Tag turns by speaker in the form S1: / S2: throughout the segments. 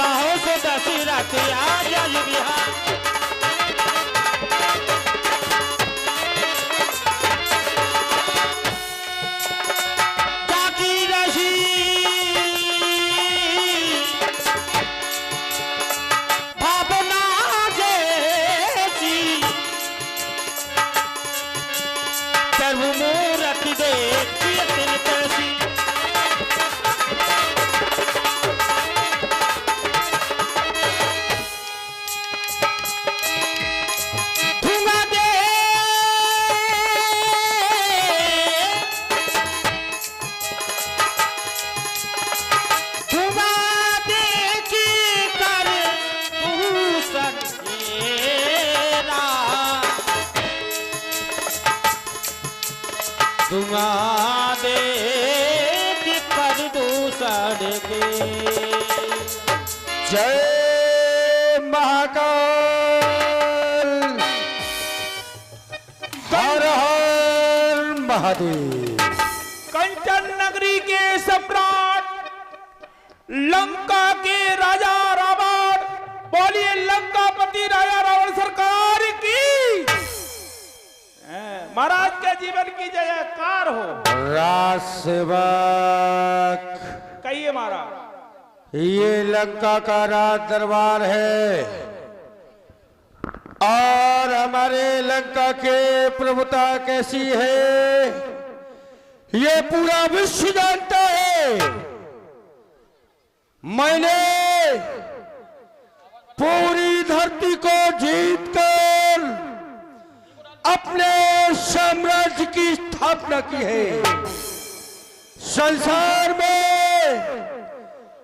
S1: बाहों से दशरथ आजा बिहार। धुआं दे प्रदूषण के।
S2: जय महाकाल, हर हर महादेव।
S3: कंचन नगरी के सम्राट, लंका के राजा रावण, बोलिए लंकापति राजा रावण सरकार की। महाराज के जीवन की जयकार हो।
S2: राज सेवक
S3: कहिए महाराज।
S2: ये लंका का राज दरबार है और हमारे लंका के प्रभुता कैसी है ये पूरा विश्व जानता है। मैंने पूरी धरती को जीतकर अपने साम्राज्य की स्थापना की है। संसार में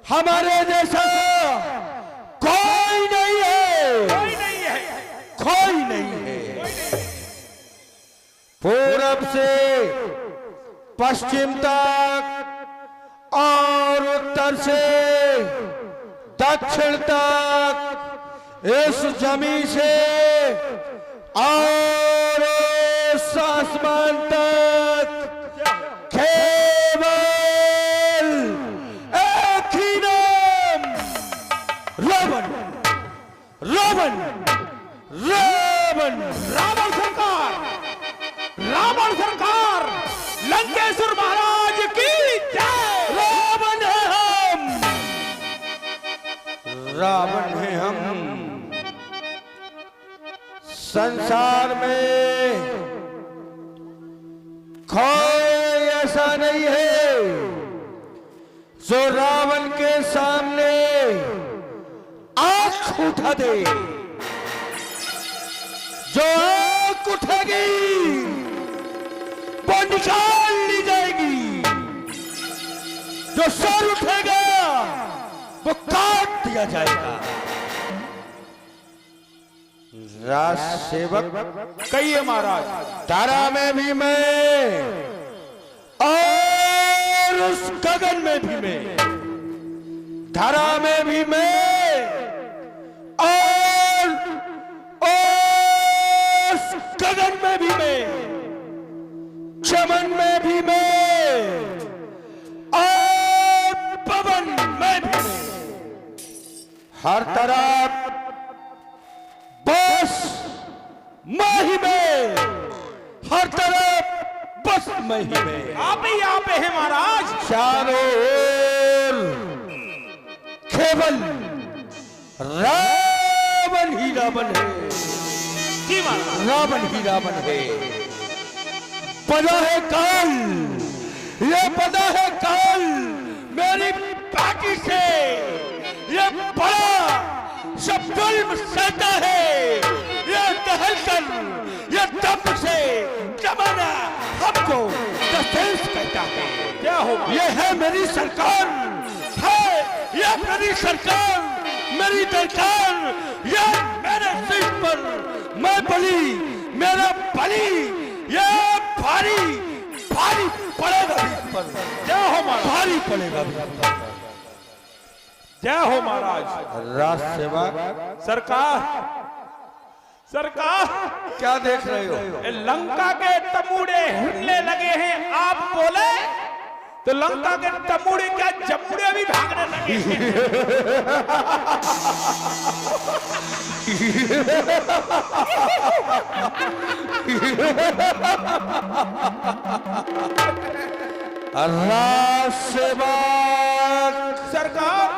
S2: हमारे जैसा कोई नहीं है,
S3: कोई नहीं है,
S2: कोई नहीं है। पूरब से पश्चिम तक और उत्तर से दक्षिण तक इस जमीन से और आसमान तक केवल एक ही नाम, रावण, रावण, रावण।
S3: रावण सरकार, रावण सरकार, लंकेश्वर महाराज की जय।
S2: रावण है हम, रावण है हम। संसार में कोई ऐसा नहीं है जो रावण के सामने आंख उठा दे। जो आंख उठेगी वो निकाल ली जाएगी, जो सर उठेगा वो काट दिया जाएगा। राज सेवक
S3: कहिए महाराज।
S2: तारा में भी मैं और उस गगन में भी मैं, धारा में भी मैं और उस गगन में भी मैं, चमन में भी मैं और पवन में भी मैं। हर तरफ बस मैं ही मैं, हर तरफ बस मैं ही मैं।
S3: आप ही आप है महाराज।
S2: चारों ओर केवल रावण ही रावण है,
S3: जी महाराज।
S2: रावण ही रावण है। पता है काल, ये पता है काल मेरी पार्टी से ये बड़ा सब जुल्म सहता है। ये दहलकर, ये दम से जमाना हमको दस्तेज कहता है।
S3: क्या हो?
S2: ये है मेरी सरकार, है ये मेरी सरकार, मेरी सरकार। ये मेरे सिर पर मैं बली, मेरा बली, ये भारी भारी पड़ेगा भी पर।
S3: क्या हो महाराज?
S2: भारी पड़ेगा भी।
S3: जय हो महाराज।
S2: राज सेवक
S3: सरकार, सरकार
S2: क्या देख रहे हो?
S3: लंका के तमूड़े हिलने लगे हैं। आप बोले तो लंका के तमुड़े क्या जमुड़े भी भागने लगे।
S2: राज सेवक
S3: सरकार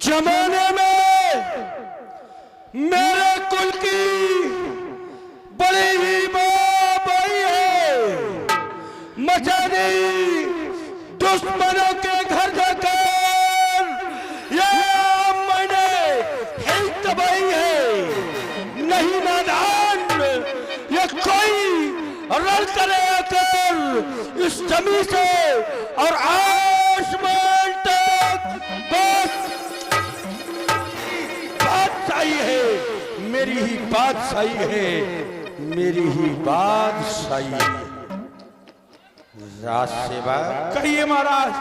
S2: जमाने में मेरे कुल की बड़ी ही बात आई है, मचा दी दुश्मनों के घर जाकर, ये मैंने ही तबाही है। नहीं नादान, ये कोई रल करे कतर इस जमीन से और आसमान तक बस बादशाही है, मेरी ही बादशाही है, मेरी ही बादशाही है। राज सेवा
S3: कहिए महाराज।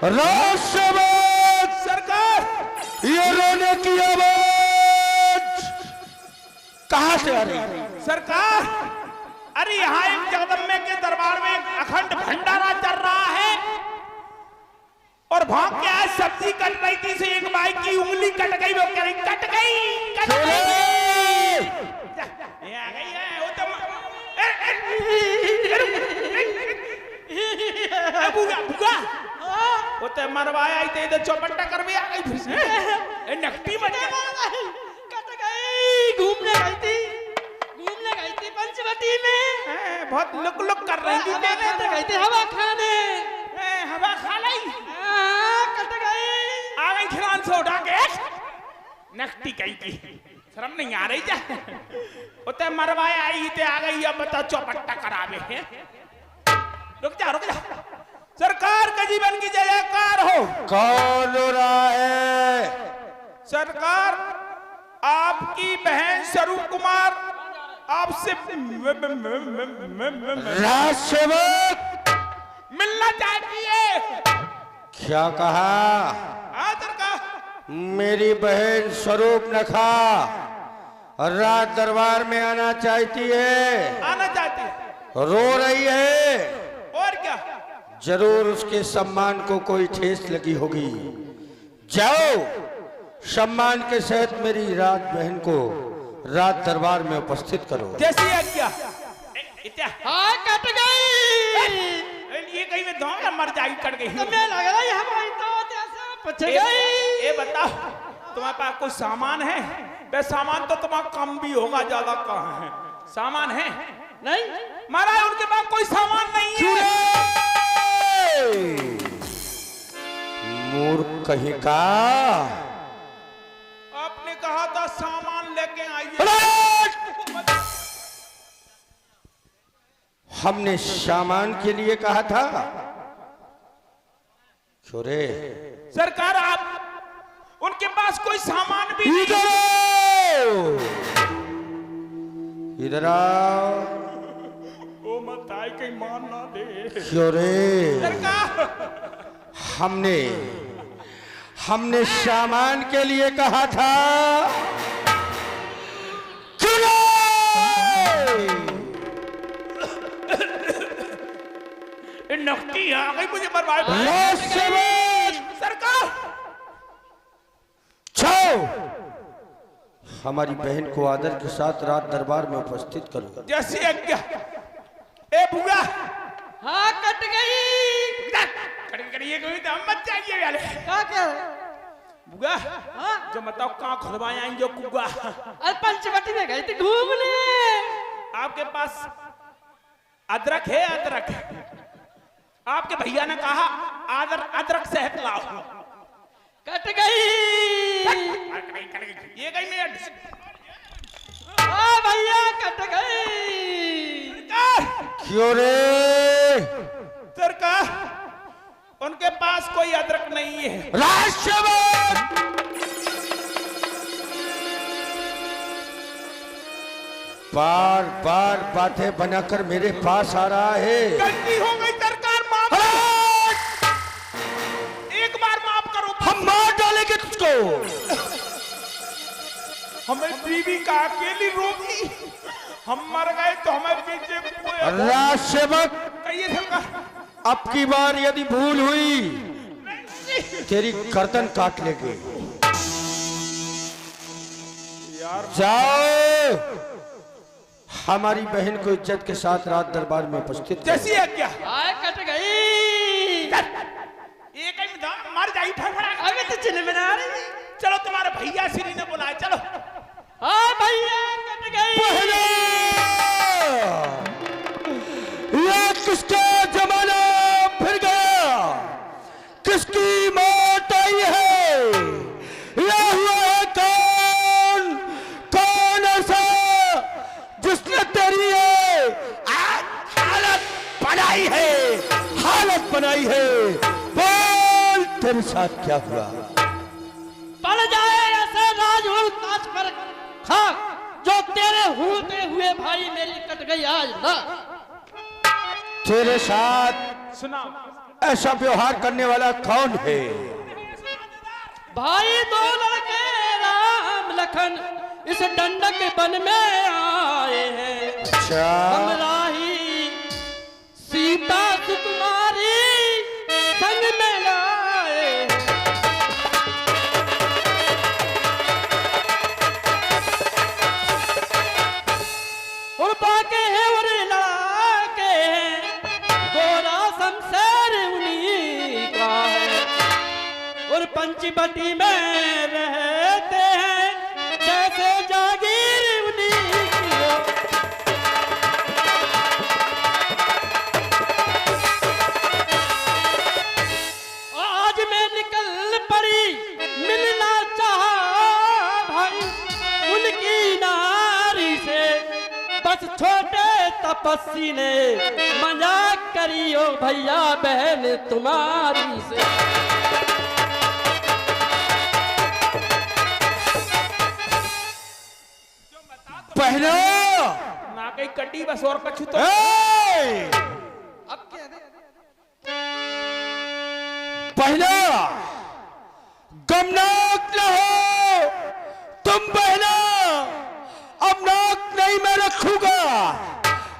S2: राज सेवा
S3: सरकार
S2: ये रोने की आवाज कहां से आ रही है?
S3: सरकार, अरे यहाँ एक जगदम्बे के दरबार में एक अखंड भंडारा चल रहा है और भाग के आज सब्जी कट रही थी से एक बाई की उंगली कट गई। वो कह रही कट गई। ये आ गई है वो तो बुगा बुगा वो तो मरवाया ही थे, चौपट्टा कर भी आ गई फिर से। नकटी मत
S4: कट गई। घूमने गई थी पंचवटी में।
S3: बहुत लुक लुक कर रही थी।
S4: गई थी हवा खाने।
S3: हवा खा ली।
S4: कट गई।
S3: आ गई खिलान से उठा के नकटी कही की। शर्म नहीं आ रही जा। उते मरवाया आई थे, आ गई अब बता चौपट्टा करावे है। रुक जा रुक जा। सरकार का जीवन की जयकार हो।
S2: कौन हो रहा है?
S3: सरकार आपकी बहन स्वरूप कुमार आपसे
S2: राज सेवक
S3: मिलना चाहती है।
S2: क्या कहा?
S3: हाँ सरकार।
S2: मेरी बहन स्वरूप नखा राज दरबार में आना चाहती है,
S3: आना चाहती है।
S2: रो रही है।
S3: और क्या?
S2: जरूर उसके सम्मान को कोई ठेस लगी होगी। जाओ सम्मान के साथ मेरी राज बहन को राज दरबार में उपस्थित करो।
S3: जैसी आज्ञा। इत्या
S4: हाँ कट गई।
S3: ये कहीं में दौड़ मर जाएगी, कट गई।
S4: तुम्हें लग रहा है हमारी तो जैसे पछ गई।
S3: ये बताओ तुम्हारे पास कोई सामान है? बे सामान तो तुम्हारा कम भी होगा, ज्यादा कहाँ है? सामान है
S4: नहीं
S3: महाराज, उनके पास कोई सामान नहीं है।
S2: मूर्ख कहीं का।
S3: आपने कहा था सामान लेके आइए।
S2: हमने सामान के लिए कहा था। क्यों रे?
S3: सरकार आप उनके पास कोई सामान भी नहीं।
S2: इधर आओ, इधर आओ।
S3: ओ मत आए कहीं मान ना दे।
S2: क्यों रे?
S3: सरकार
S2: हमने सामान के लिए कहा था। चुनो!
S3: नकटी आ गई मुझे बर्बाद। सरकार
S2: जाओ हमारी बहन को आदर के साथ राज दरबार में उपस्थित करो।
S3: जैसी आज्ञा। ए बुआ
S4: हाँ कट गई।
S3: करिए कोई तो हम मत जाइए वाले।
S4: क्या
S3: बुआ
S4: हाँ?
S3: जो बताओ कहाँ खुदवाए आएंगे जो कुआ?
S4: अरे पंचवटी में गई थी घूमने।
S3: आपके पास अदरक है? अदरक आपके भैया ने कहा अदरक शहद लाओ।
S4: कट गई।
S3: ये गई मैं।
S4: हाँ भैया कट गई।
S2: क्यों रे?
S3: सरकार उनके पास कोई अदरक नहीं है।
S2: राष्ट्रवाद बार बार बातें बनाकर मेरे पास आ रहा है।
S3: गलती हो गई सरकार, माफ। एक बार माफ करो।
S2: हम मार डालेंगे इसको।
S3: हमें बीवी का अकेली रोगी, हम मर गए तो हमें पीछे कोई
S2: राज सेवक,
S3: कहिए सरकार।
S2: अब की बार यदि भूल हुई तेरी गर्दन काट लेंगे। जाओ, हमारी बहन को इज्जत के साथ रात दरबार में उपस्थित करो।
S3: जैसी है क्या
S4: आय कट गई।
S3: एक ही में मर जाई फड़फड़ा।
S4: अबे तो चिन्ह बना रही।
S3: चलो तुम्हारे भैया श्री ने बुलाया, चलो।
S4: हाँ भैया कट गई।
S2: ये किसका जमाना फिर गया, किसकी मौत आई है, ये हुआ है कौन, कौन ऐसा जिसने तेरी हालत बनाई है, हालत बनाई है। बोल तेरे साथ क्या हुआ।
S4: पड़ जाए ऐसे राजहुल ताज पर खाक जो तेरे होते हुए भाई मेरी कट गई आज ना।
S2: तेरे साथ
S3: सुना
S2: ऐसा व्यवहार करने वाला कौन है।
S4: भाई दो लड़के राम लखन इस दंडक वन में आए हैं।
S2: अच्छा,
S4: हमराही सीता सुकुमारी संग में लाए हैं। और बाके हैं और लड़ाके हैं, गोरा शमशेर उन्हीं का है। और पंचवटी में रहते हैं जैसे जागीर उन्हीं की हो। आज मैं निकल पड़ी मिलना चाहा भाई उनकी नारी से। बस छोटे तपस्वी ने मजाक करियो भैया बहन तुम्हारी से।
S2: पहना
S3: ना कहीं कटी बस और कछु तो।
S4: अब क्या दे?
S2: पहना गमनाक न हो तुम बहना, अब नाक नहीं मैं रखूंगा।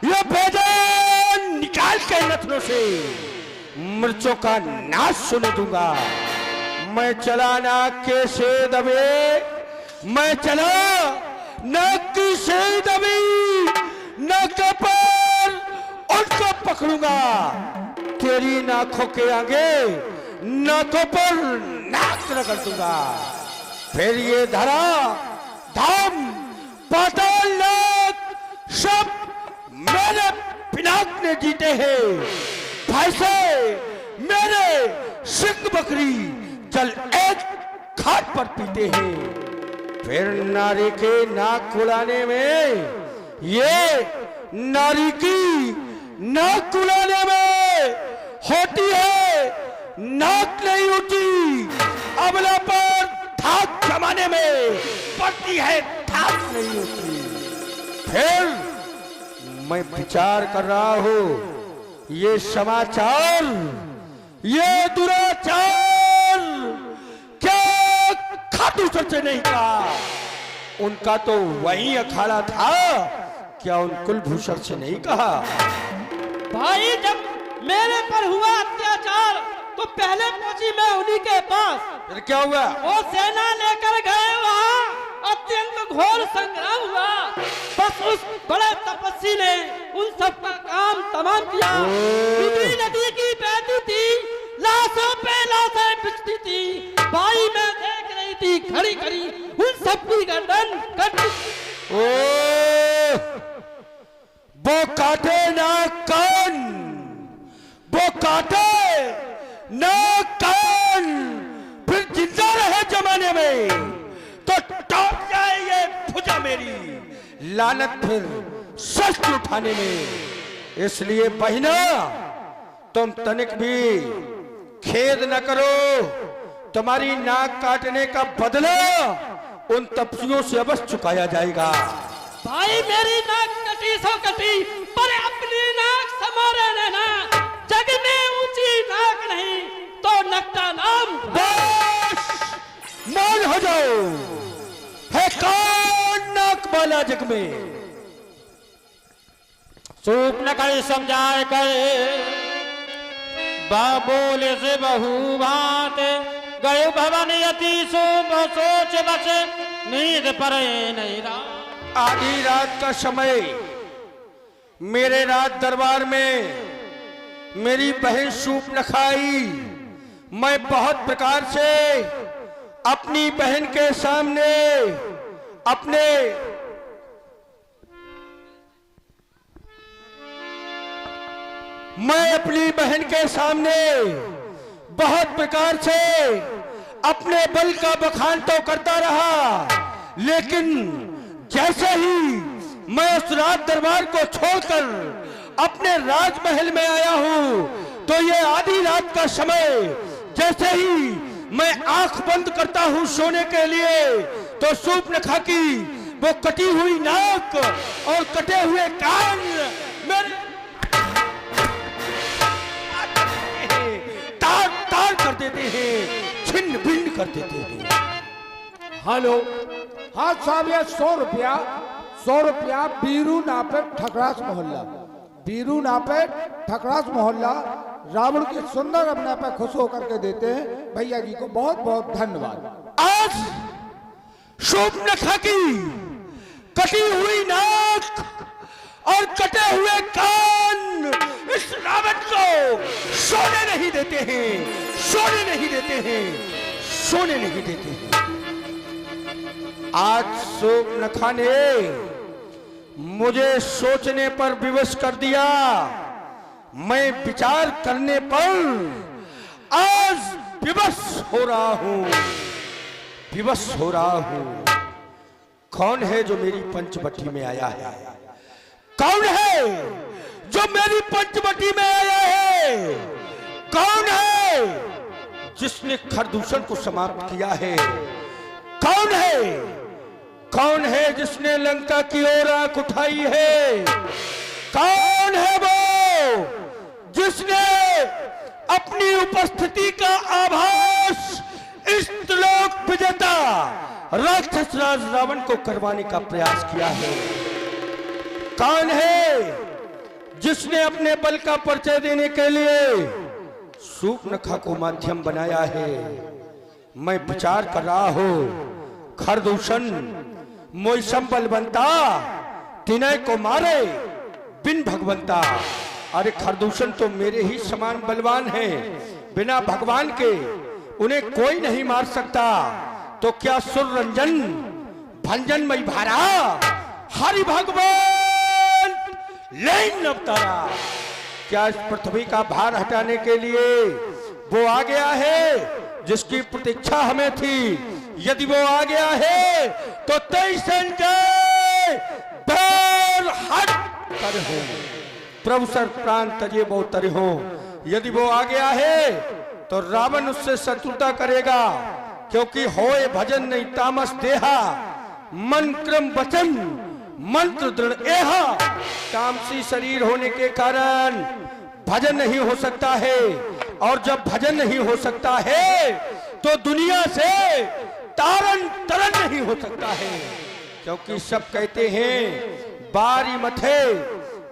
S2: ये बेजान निकाल के नथनों से मिर्चों का नाश सुन दूंगा। मैं चला नाक के से दबे, मैं चला नाक की से दबी, नाक पर उनको पकड़ूंगा। तेरी नाकों के आगे नाकों पर नाक रगड़ दूंगा। फिर ये धरा धाम पाताल नाक सब मेरे पिनाक ने जीते हैं। भैंसे मेरे सिंह बकरी जल एक घाट पर पीते हैं। फिर नारी के नाक खुलाने में, ये नारी की नाक खुलाने में होती है नाक नहीं उठी, अबला पर धाक जमाने में पड़ती है धाक नहीं उठी। फिर मैं विचार कर रहा हूं ये समाचार, ये दुराचार क्या खाटू सर से नहीं कहा। उनका तो वही अखाड़ा था, क्या उन कुलभूषण से नहीं कहा।
S4: भाई जब मेरे पर हुआ अत्याचार तो पहले पहुंची मैं उन्हीं के पास।
S2: फिर क्या हुआ।
S4: वो सेना लेकर गए, वहाँ अत्यंत घोर संग्राम हुआ। बस उस बड़े तपस्वी ने उन सब का काम तमाम किया। रुद्री नदी की बहती थी, लाशों पे लाशें बिछती थी। भाई मैं देख रही थी खड़ी खड़ी उन सब की गर्दन कट।
S2: वो काटे ना कान, वो काटे ना कान, फिर जिंदा रहे जमाने में तो टूट जाए ये भुजा मेरी। लानत फिर शस्त्र उठाने में। इसलिए बहिना तुम तनिक भी खेद न करो। तुम्हारी नाक काटने का बदला उन तपस्वियों से अवश्य चुकाया जाएगा।
S4: भाई मेरी नाक कटी सो कटी, पर अपनी नाक समारे रहना। जग में ऊंची नाक नहीं तो नकटा नाम।
S2: बस मान मिलेगा जग में।
S1: सूप न कर समझाए कर बाबोले से बहु बात गए भवन यति सोच बस नींद परे नहीं रहा।
S2: आधी रात का समय मेरे राज दरबार में मेरी बहन सूप न खाई। मैं बहुत प्रकार से अपनी बहन के सामने मैं अपनी बहन के सामने बहुत प्रकार से अपने बल का बखान तो करता रहा, लेकिन जैसे ही मैं उस राज दरबार को छोड़कर अपने राजमहल में आया हूं, तो ये आधी रात का समय जैसे ही मैं आंख बंद करता हूं सोने के लिए, तो सूप न खा की वो कटी हुई नाक और कटे हुए कान मेरे तार कर देते हैं, छिन्न भिन्न कर देते हैं।
S5: हेलो, हाँ साहब, ये 100 रुपया बीरू नापेट ठकरास मोहल्ला, बीरू नापेट ठकरास मोहल्ला रावण की सुंदर अपने पे खुश होकर के देते हैं। भैया जी को बहुत बहुत धन्यवाद।
S2: आज सूप न खा की कटी हुई नाक और कटे हुए कान इस रावण को सोने नहीं देते हैं, सोने नहीं देते हैं, सोने नहीं देते हैं। आज सूप न खाने मुझे सोचने पर विवश कर दिया। मैं विचार करने पर आज विवश हो रहा हूं, विवश हो रहा हूं। कौन है जो मेरी पंचवटी में आया है? कौन है जो मेरी पंचवटी में आया है? कौन है जिसने खरदूषण को समाप्त किया है? कौन है? कौन है जिसने लंका की ओर आंख उठाई है? कौन है वो जिसने अपनी उपस्थिति का आभास इस त्रिलोक विजेता राक्षस राज रावण को करवाने का प्रयास किया है? कौन है जिसने अपने बल का परिचय देने के लिए सूर्पनखा को माध्यम बनाया है? मैं विचार कर रहा हूं, खरदूषण मोइसम बलवंता तिनय को मारे बिन भगवंता। अरे खरदूषण तो मेरे ही समान बलवान है, बिना भगवान के उन्हें कोई नहीं मार सकता। तो क्या सुररंजन भंजन मई भारा हरि भगवान लेन अवतारा, क्या इस पृथ्वी का भार हटाने के लिए वो आ गया है जिसकी प्रतीक्षा हमें थी? यदि वो आ गया है तो 23 संजय बैर हट कर हो, प्रभु सर प्राण तजे वो तरे हो। यदि वो आ गया है तो रावण उससे शत्रुता करेगा, क्योंकि होए भजन नहीं तामस देहा, मन क्रम वचन मंत्र दृढ़ एहा। तामसी शरीर होने के कारण भजन नहीं हो सकता है, और जब भजन नहीं हो सकता है तो दुनिया से तारन तरन नहीं हो सकता है। क्योंकि सब कहते हैं बारी मथे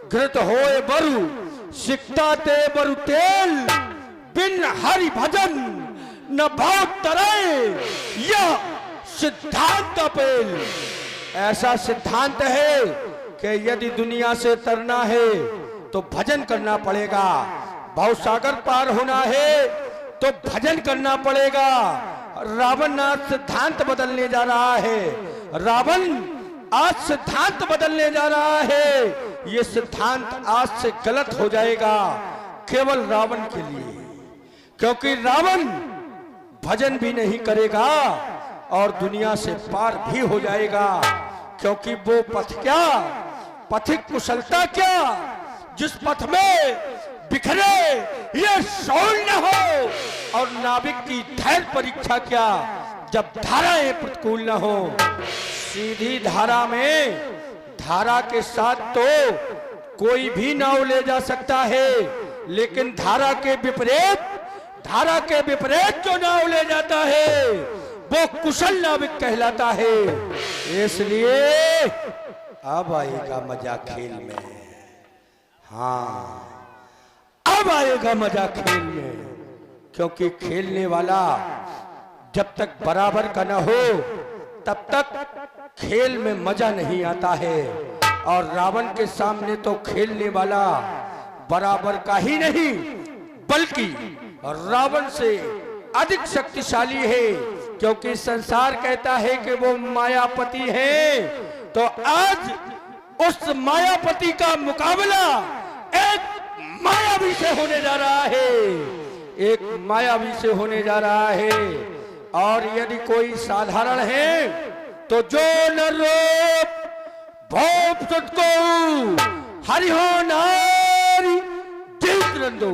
S2: घृत होए बरु सिकता ते बरु तेल, बिन हरि भजन न भाव तराए, यह सिद्धांत अपेल। ऐसा सिद्धांत है कि यदि दुनिया से तरना है तो भजन करना पड़ेगा, भवसागर पार होना है तो भजन करना पड़ेगा। रावण आज सिद्धांत बदलने जा रहा है, रावण आज सिद्धांत बदलने जा रहा है। यह सिद्धांत आज से गलत हो जाएगा केवल रावण के लिए, क्योंकि रावण भजन भी नहीं करेगा और दुनिया से पार भी हो जाएगा। क्योंकि वो पथ क्या, पथिक कुशलता क्या, जिस पथ में बिखरे ये शौल न हो, और नाविक की धैर्य परीक्षा क्या जब धाराएं प्रतिकूल न हो। सीधी धारा में धारा के साथ तो कोई भी नाव ले जा सकता है, लेकिन धारा के विपरीत जो नाव ले जाता है वो कुशल नाविक कहलाता है। इसलिए अब आएगा मजा खेल में। हाँ, अब आएगा मजा खेल में, क्योंकि खेलने वाला जब तक बराबर का न हो तब तक खेल में मजा नहीं आता है। और रावण के सामने तो खेलने वाला बराबर का ही नहीं बल्कि रावण से अधिक शक्तिशाली है, क्योंकि संसार कहता है कि वो मायापति है। तो आज उस मायापति का मुकाबला एक मायावी से होने जा रहा है, एक मायावी से होने जा रहा है। और यदि कोई साधारण है तो जो न रूप भोप सुटको हरिहो नारी जीत रंदो।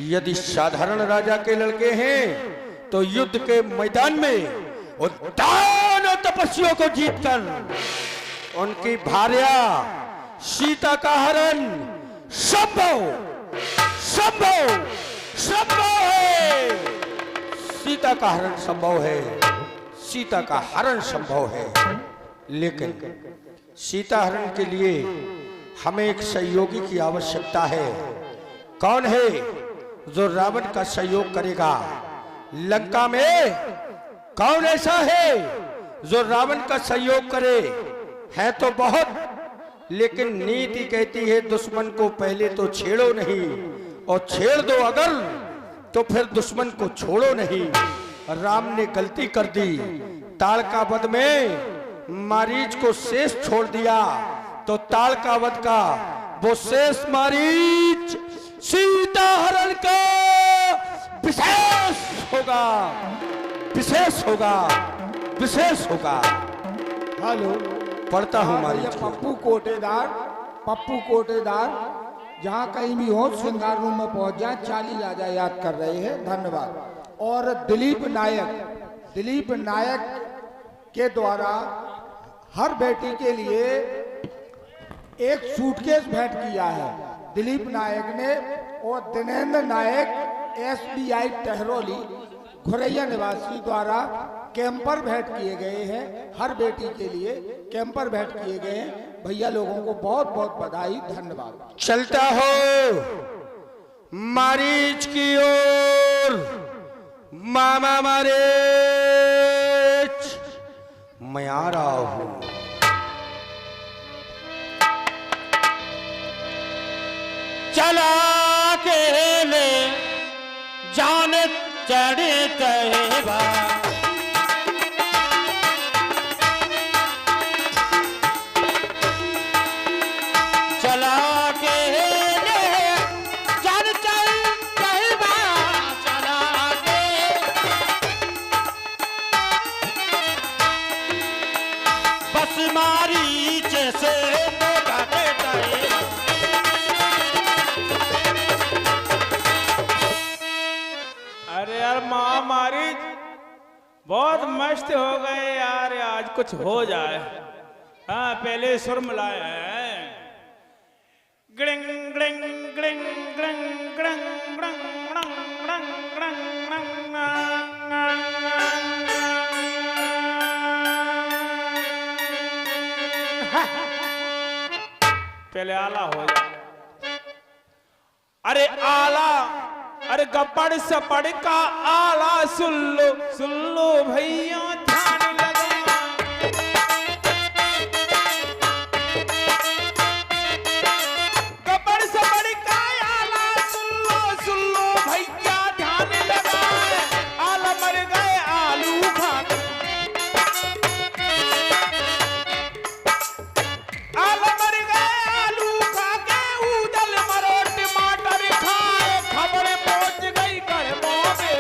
S2: यदि साधारण राजा के लड़के हैं तो युद्ध के मैदान में उद्दान और तपस्वियों को जीतकर उनकी भार्या सीता का हरण संभव संभव संभव है। सीता का हरण संभव है, सीता का हरण संभव है। लेकिन सीता हरण के लिए हमें एक सहयोगी की आवश्यकता है। कौन है जो रावण का सहयोग करेगा? लंका में कौन ऐसा है जो रावण का सहयोग करे? है तो बहुत, लेकिन नीति कहती है दुश्मन को पहले तो छेड़ो नहीं, और छेड़ दो अगर तो फिर दुश्मन को छोड़ो नहीं। राम ने गलती कर दी, ताड़का वध में मारीच को शेष छोड़ दिया, तो ताड़का वध का वो शेष मारीच सीता हरण का विशेष होगा, विशेष होगा, विशेष होगा।
S5: हेलो,
S2: पढ़ता हूँ
S5: भैया
S2: मारीच को।
S5: पप्पू कोटेदार जहाँ कहीं भी हो श्रृंगार रूम में पहुंच जाए। 40 राजा याद कर रहे हैं, धन्यवाद। और दिलीप नायक के द्वारा हर बेटी के लिए एक सूटकेस भेंट किया है दिलीप नायक ने। और दिनेंद्र नायक SBI टहरोली घुरैया निवासी द्वारा कैंपर भेंट किए गए हैं। हर बेटी के लिए कैंपर भेंट किए गए हैं। भैया लोगों को बहुत बहुत बधाई, धन्यवाद।
S2: चलता हो मारीच की ओर, मामा मारीच, मैं आ रहा हूं।
S1: चला के ले जान चढ़े तैबा, चला के ले जान चढ़ तैबा, चला के बस मारी जैसे गाते तैबा।
S3: अरे यार माँ मारी बहुत मस्त हो गए यार, आज कुछ हो जाए। हाँ पहले सुर मिलाया है। ग्रिंग ग्रिंग ग्रिंग ग्रिंग ग्रिंग ग्रिंग ग्रिंग ग्रिंग पहले आला हो जाए। अरे आला, अरे गप्पड़ सपड़ का आला सुन लो भैया ध्यान लगा। गप्पड़ सपड़ का आला सुन लो भैया ध्यान लगा। आला मर गए आलू खा, आला मर गए आलू खा के, उदल मरो टमाटर खाए। खबर पहुंच गई घर मोहबे,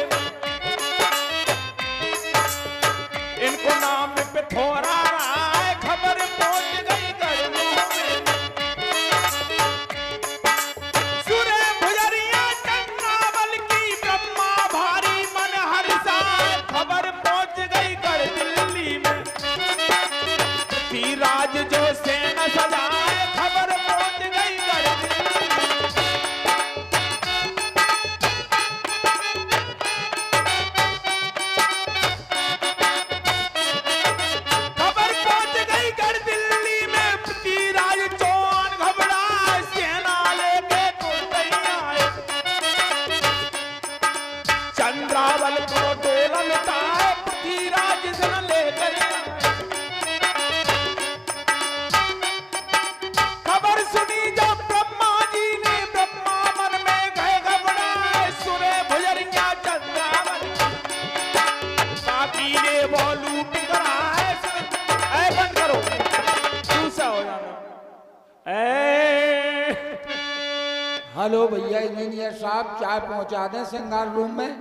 S5: इंजीनियर साहब चाय पहुंचा दें श्रृंगार रूम में,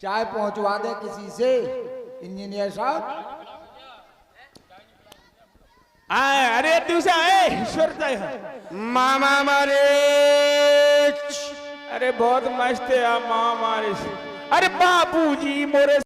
S5: चाय पहुंचवा दें किसी से इंजीनियर साहब।
S3: अरे दिवसा
S2: मामा मारे,
S3: अरे बहुत मस्त है मामा, अरे बाबूजी मोरे